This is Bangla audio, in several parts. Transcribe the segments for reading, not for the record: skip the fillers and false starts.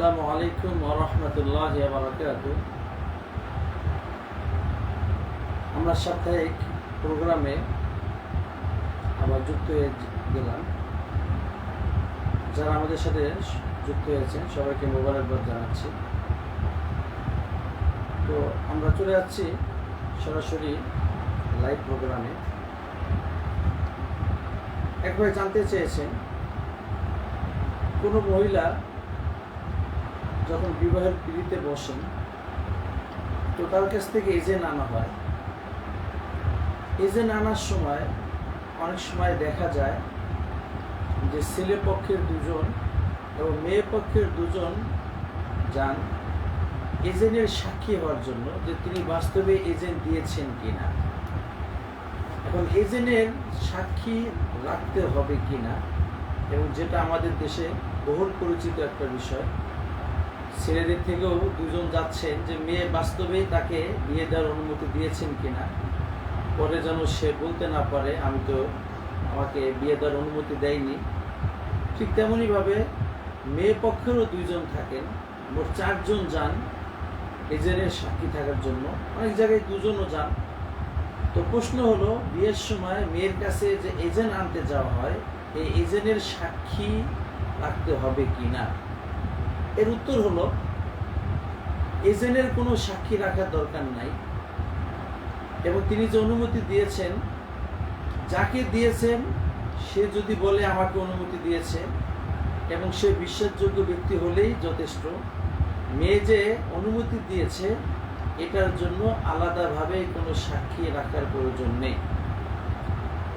আসসালামু আলাইকুম ওয়া রাহমাতুল্লাহি ওয়া বারাকাতুহু। আমরা সাপ্তাহিক প্রোগ্রামে আবার যুক্ত হয়ে গেলাম। যারা আমাদের সাথে যুক্ত হয়েছেন সবাইকে মোবারকবাদ জানাচ্ছি। তো আমরা চলে যাচ্ছি সরাসরি লাইভ প্রোগ্রামে। এক ভাই জানতে চেয়েছেন, কোনো মহিলা যখন বিবাহের পিড়িতে বসেন তো তার কাছ থেকে এজেন্ট আনা হয়। এজেন্ট আনার সময় অনেক সময় দেখা যায় যে ছেলে পক্ষের দুজন এবং মেয়ে পক্ষের দুজন যান এজেন্টের সাক্ষী হওয়ার জন্য যে তিনি বাস্তবে এজেন্ট দিয়েছেন কিনা। এখন এজেন্টের সাক্ষী রাখতে হবে কিনা, এবং যেটা আমাদের দেশে বহুল পরিচিত একটা বিষয়, ছেলেদের থেকেও দুজন যাচ্ছেন যে মেয়ে বাস্তবে তাকে বিয়ে দেওয়ার অনুমতি দিয়েছেন কিনা, পরে যেন সে বলতে না পারে আমি তো আমাকে বিয়ে দেওয়ার অনুমতি দেয়নি। ঠিক তেমনইভাবে মেয়ে পক্ষেরও দুইজন থাকেন, মোট 4 জন যান এজেন্টের সাক্ষী থাকার জন্য। অনেক জায়গায় দুজনও যান। তো প্রশ্ন হলো, বিয়ের সময় মেয়ের কাছে যে এজেন্ট আনতে যাওয়া হয় এই এজেন্টের সাক্ষী রাখতে হবে কিনা। এর উত্তর হলো, এজেন্টের কোনো সাক্ষী রাখার দরকার নাই, এবং তিনি যে অনুমতি দিয়েছেন, যাকে দিয়েছেন সে যদি বলে আমাকে অনুমতি দিয়েছে এবং সে বিশ্বাসযোগ্য ব্যক্তি হলেই যথেষ্ট। মেয়ে যে অনুমতি দিয়েছে এটার জন্য আলাদাভাবে কোনো সাক্ষী রাখার প্রয়োজন নেই।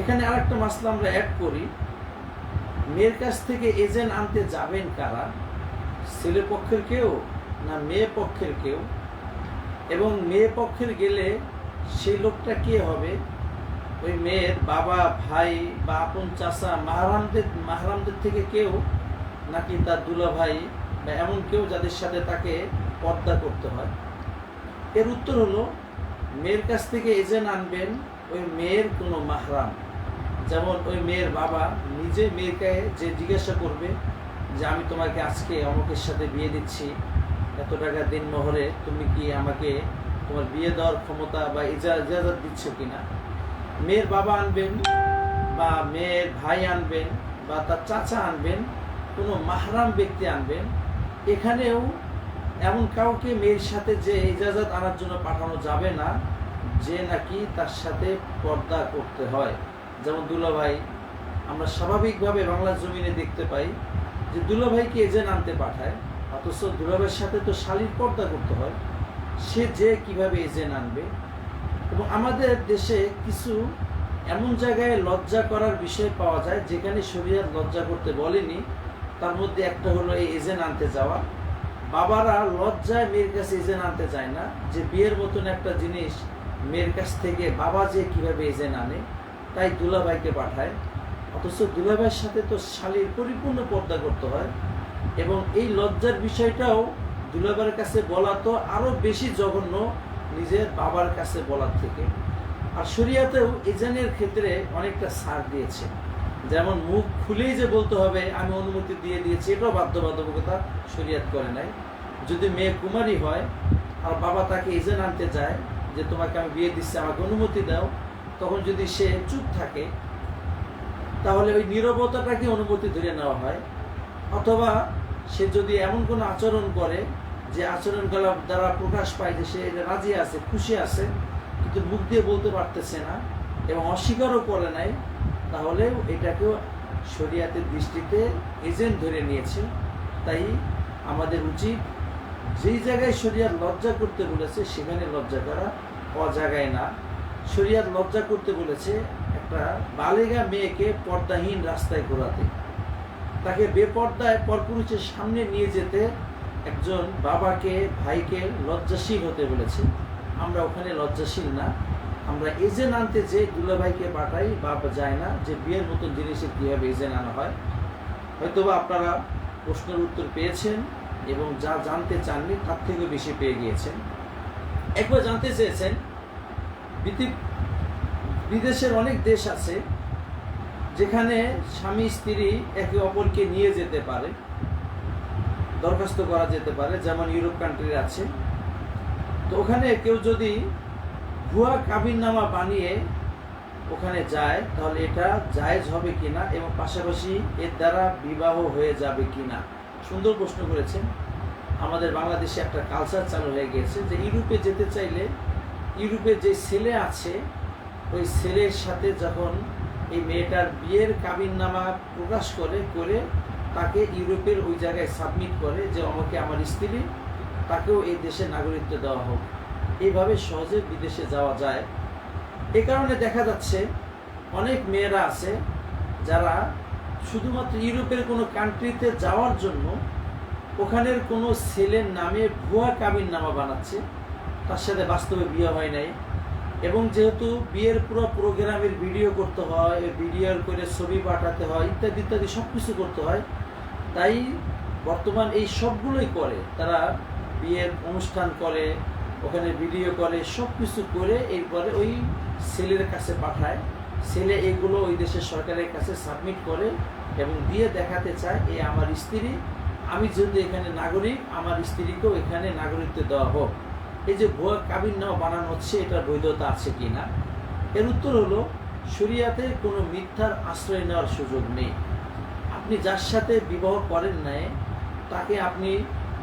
এখানে আরেকটা মাসলা আমরা অ্যাড করি, মেয়ের কাছ থেকে এজেন্ট আনতে যাবেন কারা, ছেলে পক্ষের কেউ না মেয়ে পক্ষের কেউ, এবং মেয়ে পক্ষের গেলে সেই লোকটা কে হবে, ওই মেয়ের বাবা, ভাই বা আপন চাচা, মাহরামদের থেকে কেউ, নাকি তার দুলা ভাই বা এমন কেউ যাদের সাথে তাকে পর্দা করতে হয়। এর উত্তর হলো, মেয়ের কাছ থেকে এজেন্ট আনবেন ওই মেয়ের কোনো মাহরাম। যেমন ওই মেয়ের বাবা নিজে মেয়েকে যে জিজ্ঞাসা করবে যে আমি তোমাকে আজকে অমুকের সাথে বিয়ে দিচ্ছি, এত টাকা দিন মোহরে, তুমি কি আমাকে তোমার বিয়ে দেওয়ার ক্ষমতা বা ইজাজত দিচ্ছ কিনা। মেয়ের বাবা আনবেন বা মেয়ের ভাই আনবেন বা তার চাচা আনবেন, কোনো মাহরাম ব্যক্তি আনবেন। এখানেও এমন কাউকে মেয়ের সাথে যে ইজাজত আনার জন্য পাঠানো যাবে না যে নাকি তার সাথে পর্দা করতে হয়। যেমন দুলাভাই, আমরা স্বাভাবিকভাবে বাংলার জমিনে দেখতে পাই যে দুলাভাইকে এজেন্ট আনতে পাঠায়, অথচ দুলাভাইয়ের সাথে তো শালীর পর্দা করতে হয়, সে যে কিভাবে এজেন্ট আনবে। এবং আমাদের দেশে কিছু এমন জায়গায় লজ্জা করার বিষয় পাওয়া যায় যেখানে শরীয়ত লজ্জা করতে বলেনি। তার মধ্যে একটা হলো এই এজেন্ট আনতে যাওয়া। বাবারা লজ্জায় মেয়ের কাছে এজেন্ট আনতে চায় না, যে বিয়ের মতন একটা জিনিস মেয়ের কাছ থেকে বাবা যে কিভাবে এজেন্ট আনে, তাই দুলাভাইকে পাঠায়। অথচ দুলাভাইয়ের সাথে তো শালীর পরিপূর্ণ পর্দা করতে হয়, এবং এই লজ্জার বিষয়টাও দুলাভাইয়ের কাছে বলা তো আরো বেশি জঘন্য নিজের বাবার কাছে বলার থেকে। আর শরীয়তেও এজেন্টের ক্ষেত্রে অনেকটা ছাড় দিয়েছে, যেমন মুখ খুলেই যে বলতে হবে আমি অনুমতি দিয়ে দিয়েছি, এটাও বাধ্যবাধকতা শরীয়ত করে নাই। যদি মেয়ে কুমারী হয় আর বাবা তাকে এজেন্ট আনতে যায় যে তোমাকে আমি বিয়ে দিচ্ছি, আমাকে অনুমতি দাও, তখন যদি সে চুপ থাকে তাহলে ওই নীরবতাটাকে অনুমতি ধরে নেওয়া হয়। অথবা সে যদি এমন কোনো আচরণ করে যে আচরণ দ্বারা প্রকাশ পায় যে সে রাজি আছে, খুশি আছে, কিন্তু মুখ দিয়ে বলতে পারতেছে না এবং অস্বীকারও করে নাই, তাহলে এটাকেও শরীয়তের দৃষ্টিতে এজেন্ট ধরে নিয়েছে। তাই আমাদের উচিত যেই জায়গায় শরীয়ত লজ্জা করতে বলেছে সেখানে লজ্জা করা, অজায়গায় না। শরীয়ত লজ্জা করতে বলেছে একটা বালেগা মেয়েকে পর্দাহীন রাস্তায় ঘোরাতে, তাকে বেপর্দায় পরপুরুষের সামনে নিয়ে যেতে একজন বাবাকে, ভাইকে লজ্জাশীল হতে বলেছে। আমরা ওখানে লজ্জাশীল না, আমরা এজেন্ট আনতে যে দুলাভাইকে পাঠাই, বাবা যায় না যে বিয়ের মতন জিনিসের কীভাবে এজেন্ট আনা হয়। হয়তোবা আপনারা প্রশ্নের উত্তর পেয়েছেন এবং যা জানতে চাননি তার থেকে বেশি পেয়ে গিয়েছেন। একবার জানতে চেয়েছেন, বিদেশের অনেক দেশ আছে যেখানে স্বামী স্ত্রী একে অপরকে নিয়ে যেতে পারে, দরখাস্ত করা যেতে পারে, যেমন ইউরোপ কান্ট্রি আছে। তো ওখানে কেউ যদি ভুয়া কাবিননামা বানিয়ে ওখানে যায় তাহলে এটা জায়েজ হবে কিনা এবং পাশাপাশি এর দ্বারা বিবাহ হয়ে যাবে কিনা। সুন্দর প্রশ্ন করেছেন। আমাদের বাংলাদেশে একটা কালচার চালু হয়ে গেছে যে ইউরোপে যেতে চাইলে ইউরোপে যে ছেলে আছে ওই ছেলের সাথে যখন এই মেয়েটার বিয়ের কাবিননামা প্রকাশ করে তাকে ইউরোপের ওই জায়গায় সাবমিট করে যে আমাকে আমার স্ত্রী, তাকেও এই দেশে নাগরিকত্ব দেওয়া হোক। এইভাবে সহজে বিদেশে যাওয়া যায়। এ কারণে দেখা যাচ্ছে অনেক মেয়েরা আছে যারা শুধুমাত্র ইউরোপের কোনো কান্ট্রিতে যাওয়ার জন্য ওখানের কোনো ছেলের নামে ভুয়া কাবিননামা বানাচ্ছে, তার সাথে বাস্তবে বিয়ে হয় নাই। এবং যেহেতু বিয়ের পুরো প্রোগ্রামের ভিডিও করতে হয়, ভিডিও করে ছবি পাঠাতে হয়, ইত্যাদি ইত্যাদি সব কিছু করতে হয়, তাই বর্তমান এই সবগুলোই করে। তারা বিয়ের অনুষ্ঠান করে, ওখানে ভিডিও করে, সব কিছু করে এরপরে ওই ছেলের কাছে পাঠায়। ছেলে এগুলো ওই দেশের সরকারের কাছে সাবমিট করে এবং দিয়ে দেখাতে চায় এই আমার স্ত্রী, আমি যেহেতু এখানে নাগরিক, আমার স্ত্রীকেও এখানে নাগরিকত্ব দেওয়া হোক। এই যে ভুয়া কাবিননামা বানানো হচ্ছে, এটার বৈধতা আছে কিনা? এর উত্তর হলো শরিয়াতে কোনো মিথ্যার আশ্রয় নেওয়ার সুযোগ নেই। আপনি যার সাথে বিবাহ করেন নাই তাকে আপনি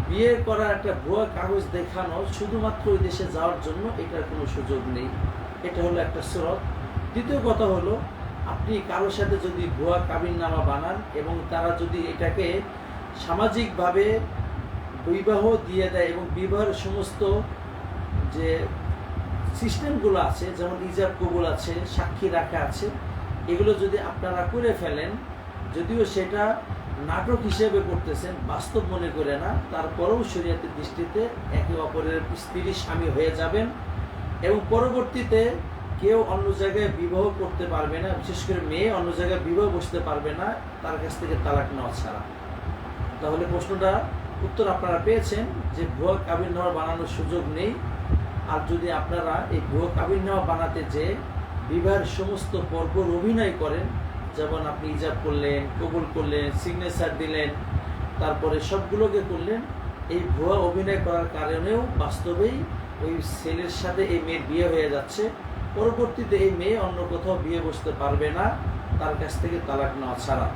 বিয়ে করার একটা ভুয়া কাগজ দেখানো শুধুমাত্র ওই দেশে যাওয়ার জন্য, এটার কোনো সুযোগ নেই। এটা হলো একটা সুরত। দ্বিতীয় কথা হলো, আপনি কারোর সাথে যদি ভুয়া কাবিননামা বানান এবং তারা যদি এটাকে সামাজিকভাবে বিবাহ দিয়ে দেয় এবং বিবাহের সমস্ত যে সিস্টেমগুলো আছে, যেমন ইজাব কবুল আছে, সাক্ষী রাখা আছে, এগুলো যদি আপনারা করে ফেলেন, যদিও সেটা নাটক হিসেবে করতেছেন, বাস্তব মনে করে না, তারপরেও শরীয়তের দৃষ্টিতে একে অপরের স্ত্রী স্বামী হয়ে যাবেন এবং পরবর্তীতে কেউ অন্য জায়গায় বিবাহ করতে পারবে না, বিশেষ করে মেয়ে অন্য জায়গায় বিবাহ বসতে পারবে না তার কাছ থেকে তালাক নেওয়া ছাড়া। তাহলে প্রশ্নটা উত্তর আপনারা পেয়েছেন যে ভুয়া কাবিননামা বানানোর সুযোগ নেই। আর যদি আপনারা এই ভুয়া কাবিননামা বানাতে যে বিবাহের সমস্ত পর্বর অভিনয় করেন, যেমন আপনি ইজাব করলেন, কবুল করলেন, সিগনেচার দিলেন, তারপরে সবগুলোকে করলেন, এই ভুয়া অভিনয় করার কারণেও বাস্তবেই ওই ছেলের সাথে এই মেয়ের বিয়ে হয়ে যাচ্ছে। পরবর্তীতে এই মেয়ে অন্য কোথাও বিয়ে বসতে পারবে না তার কাছ থেকে তালাক নেওয়া ছাড়া।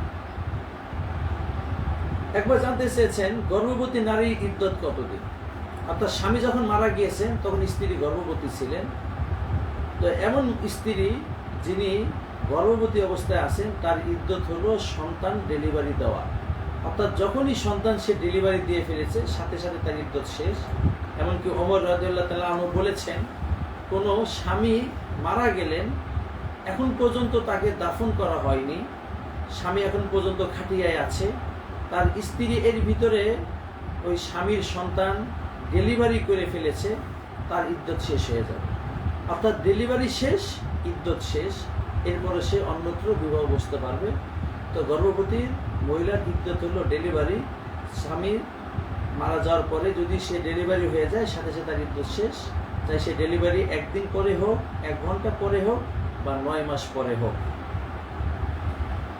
একবার জানতে চেয়েছেন গর্ভবতী নারীর ইদ্যত কতদিন? অর্থাৎ স্বামী যখন মারা গিয়েছেন তখন স্ত্রী গর্ভবতী ছিলেন। তো এমন স্ত্রী যিনি গর্ভবতী অবস্থায় আছেন তার ইদ্যত হলো সন্তান ডেলিভারি দেওয়া। অর্থাৎ যখনই সন্তান সে ডেলিভারি দিয়ে ফেলেছে সাথে সাথে তার ইদ্যত শেষ। এমনকি ওমর রাদিয়াল্লাহু তাআলা আনহু বলেছেন, কোনো স্বামী মারা গেলেন, এখন পর্যন্ত তাকে দাফন করা হয়নি, স্বামী এখন পর্যন্ত খাটিয়ায় আছে, তার স্ত্রী এর ভিতরে ওই স্বামীর সন্তান ডেলিভারি করে ফেলেছে, তার ইদ্যত শেষ হয়ে যাবে। অর্থাৎ ডেলিভারি শেষ, ইদ্যত শেষ, এরপরে সে অন্যত্র বিবাহ বসতে পারবে। তো গর্ভবতী মহিলার ইদ্যত হলো ডেলিভারি। স্বামী মারা যাওয়ার পরে যদি সে ডেলিভারি হয়ে যায় সাথে সাথে তার ইদ্যত শেষ, চাই সে ডেলিভারি একদিন পরে হোক, 1 ঘন্টা পরে হোক বা 9 মাস পরে হোক।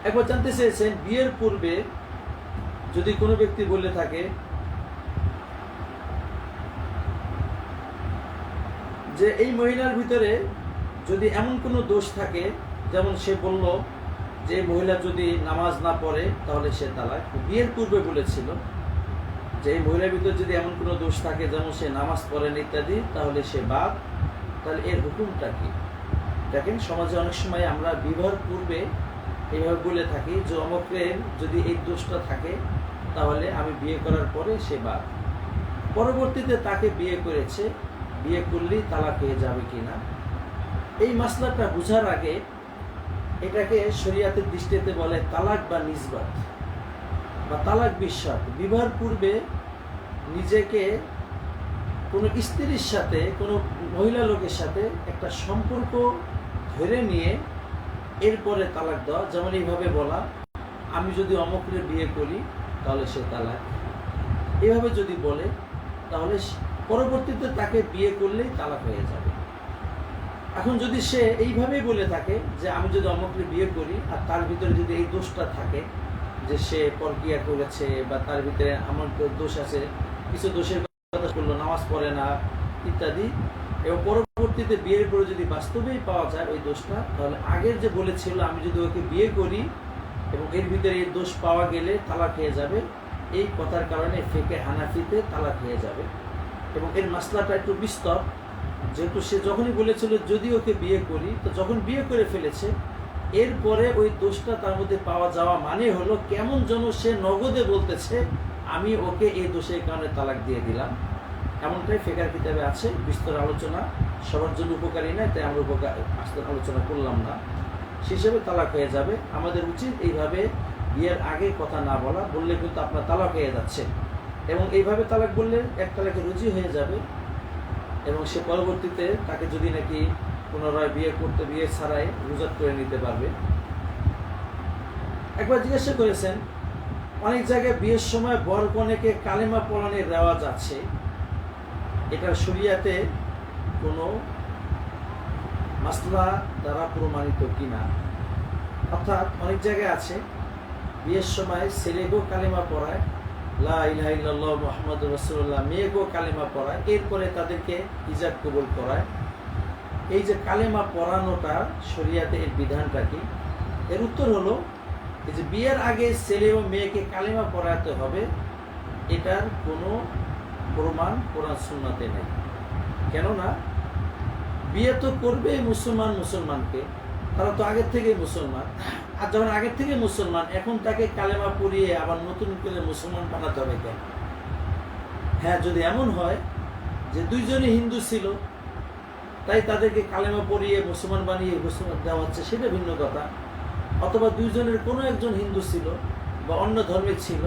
একবার জানতে চেয়েছেন বিয়ের পূর্বে যদি কোনো ব্যক্তি বলে থাকে যে এই মহিলার ভিতরে যদি এমন কোনো দোষ থাকে, যেমন সে বলল যে মহিলা যদি নামাজ না পড়ে তাহলে সে তালাক, বিয়ের পূর্বে বলেছিল যে এই মহিলার ভিতরে যদি এমন কোনো দোষ থাকে যেমন সে নামাজ পড়েন ইত্যাদি, তাহলে সে বাদ। তাহলে এর হুকুমটা কি? দেখেন, সমাজে অনেক সময় আমরা বিবাহের পূর্বে এইভাবে বলে থাকি যে অমুকের যদি এই দোষটা থাকে তাহলে আমি বিয়ে করার পরে সে বাদ। পরবর্তীতে তাকে বিয়ে করেছে, বিয়ে করলেই তালাক হয়ে যাবে কিনা, এই মাসলাটা বোঝার আগে এটাকে শরিয়াতের দৃষ্টিতে বলে তালাক বা নিসবাত বা তালাক বিশ্বাস। বিবাহের পূর্বে নিজেকে কোনো স্ত্রীর সাথে, কোনো মহিলা লোকের সাথে একটা সম্পর্ক ধরে নিয়ে এরপরে তালাক দেওয়া। যেমন এইভাবে বলা, আমি যদি অমুকের বিয়ে করি তাহলে সে তালাক, এইভাবে যদি বলে তাহলে পরবর্তীতে তাকে বিয়ে করলেই তালাক হয়ে যাবে। এখন যদি সে এইভাবেই বলে থাকে যে আমি যদি অমুকের বিয়ে করি আর তার ভিতরে যদি এই দোষটা থাকে যে সে পরকিয়া করেছে বা তার ভিতরে আমার দোষ আছে, কিছু দোষের কথা বললো, নামাজ পড়ে না ইত্যাদি, এবং পরবর্তীতে বিয়ের পরে যদি বাস্তবেই পাওয়া যায় ওই দোষটা, তাহলে আগের যে বলেছিল আমি যদি ওকে বিয়ে করি এবং এর ভিতরে এই দোষ পাওয়া গেলে তালাক হয়ে যাবে, এই কথার কারণে ফিকহে হানাফিতে তালাক হয়ে যাবে। এবং এর মাসলাটা একটু বিস্তর, যেহেতু সে যখনই বলেছিল যদি ওকে বিয়ে করি, তো যখন বিয়ে করে ফেলেছে এরপরে ওই দোষটা তার মধ্যে পাওয়া যাওয়া মানে হলো কেমন যেন সে নগদে বলতেছে আমি ওকে এই দোষের কারণে তালাক দিয়ে দিলাম। এমনটাই ফিকহের কিতাবে আছে, বিস্তর আলোচনা সবার জন্য উপকারী নয়, তাই আমরা আলোচনা করলাম না। সে হিসেবে তালাক হয়ে যাবে। আমাদের উচিত এইভাবে বিয়ের আগে কথা না বলা, বললে কিন্তু আপনার তালাক হয়ে যাচ্ছে, এবং এইভাবে তালাক বললে এক তালাকে রুজি হয়ে যাবে, এবং সে পরবর্তীতে তাকে যদি নাকি পুনরায় বিয়ে ছাড়াই রুজাত করে নিতে পারবে। একবার জিজ্ঞাসা করেছেন, অনেক জায়গায় বিয়ের সময় বর কনেকে কালেমা পড়ানোর রেওয়াজ আছে, এটা শরিয়াতে কোনো মাসলা দ্বারা প্রমাণিত কিনা। অর্থাৎ অনেক জায়গায় আছে বিয়ের সময় ছেলেকেও কালেমা পড়ায়, লা ইলাহা ইল্লাল্লাহ মুহাম্মাদুর রাসূলুল্লাহ, মেয়েকেও কালেমা পড়ায়, এরপরে তাদেরকে হিজাব কবুল করায়। এই যে কালেমা পড়ানোটা শরিয়াতে এর বিধানটা কি? এর উত্তর হলো এই যে বিয়ের আগে ছেলে ও মেয়েকে কালেমা পড়াতে হবে, এটার কোনো প্রমাণ কোরআন সুন্নাতে নেই। কেননা বিয়ে তো করবে মুসলমানকে, তারা তো আগের থেকেই মুসলমান, আর যখন আগের থেকে মুসলমান এখন তাকে কালেমা পড়িয়ে আবার নতুন করে মুসলমান বানাতে হবে কেন? হ্যাঁ, যদি এমন হয় যে দুইজনই হিন্দু ছিল তাই তাদেরকে কালেমা পড়িয়ে মুসলমান বানিয়ে মুসলমান দেওয়া হচ্ছে, সেটা ভিন্ন কথা। অথবা দুইজনের কোনো একজন হিন্দু ছিল বা অন্য ধর্মের ছিল,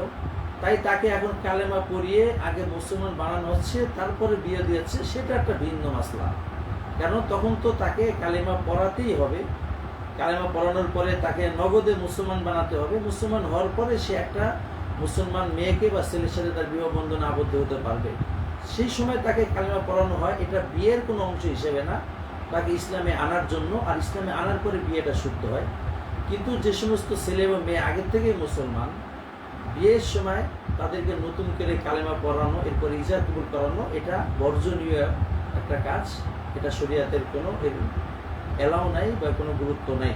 তাই তাকে এখন কালেমা পড়িয়ে আগে মুসলমান বানানো হচ্ছে, তারপরে বিয়ে দিয়েছে, সেটা একটা ভিন্ন মাসলা। কেন? তখন তো তাকে কালেমা পড়াতেই হবে, কালেমা পড়ানোর পরে তাকে নগদে মুসলমান বানাতে হবে। মুসলমান হওয়ার পরে সে একটা মুসলমান মেয়েকে বা ছেলের সাথে তার বিবাহ বন্ধনে আবদ্ধ হতে পারবে, সেই সময় তাকে কালেমা পড়ানো হয়। এটা বিয়ের কোনো অংশ হিসেবে না, তাকে ইসলামে আনার জন্য, আর ইসলামে আনার পরে বিয়েটা শুদ্ধ হয়। কিন্তু যে সমস্ত ছেলে এবং মেয়ে আগের থেকেই মুসলমান, বিয়ের সময় তাদেরকে নতুন করে কালেমা পড়ানো, এরপরে ইজাত কবুল করানো, এটা বর্জনীয় একটা কাজ। এটা শরিয়াতের কোনো এলাও নাই বা কোনো গুরুত্ব নাই।